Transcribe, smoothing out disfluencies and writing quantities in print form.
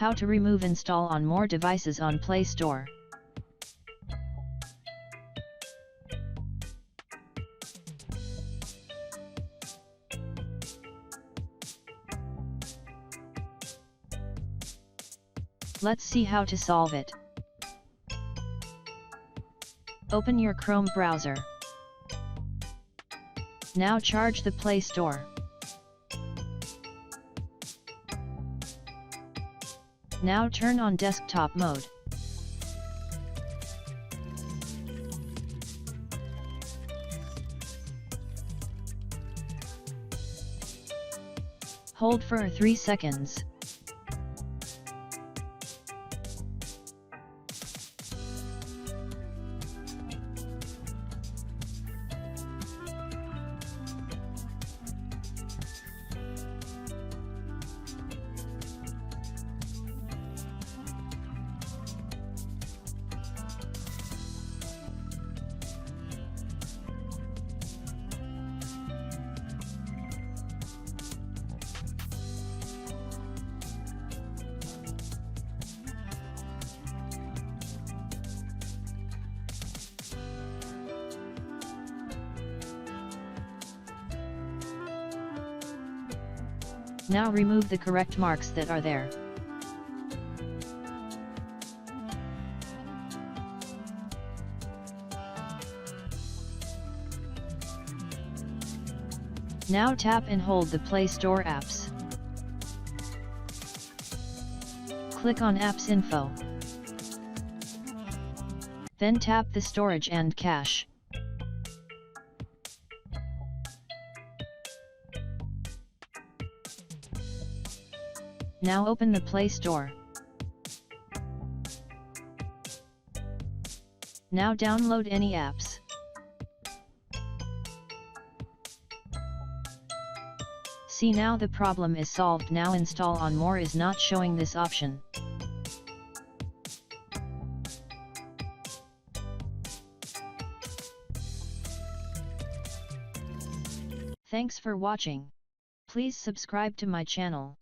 How to remove install on more devices on Play Store. Let's see how to solve it. Open your Chrome browser. Now charge the Play Store. Now turn on desktop mode. Hold for 3 seconds. Now remove the correct marks that are there. Now tap and hold the Play Store apps. Click on Apps Info. Then tap the Storage and Cache. Now open the Play Store. Now download any apps. See, now the problem is solved. Now install on more is not showing this option. Thanks for watching. Please subscribe to my channel.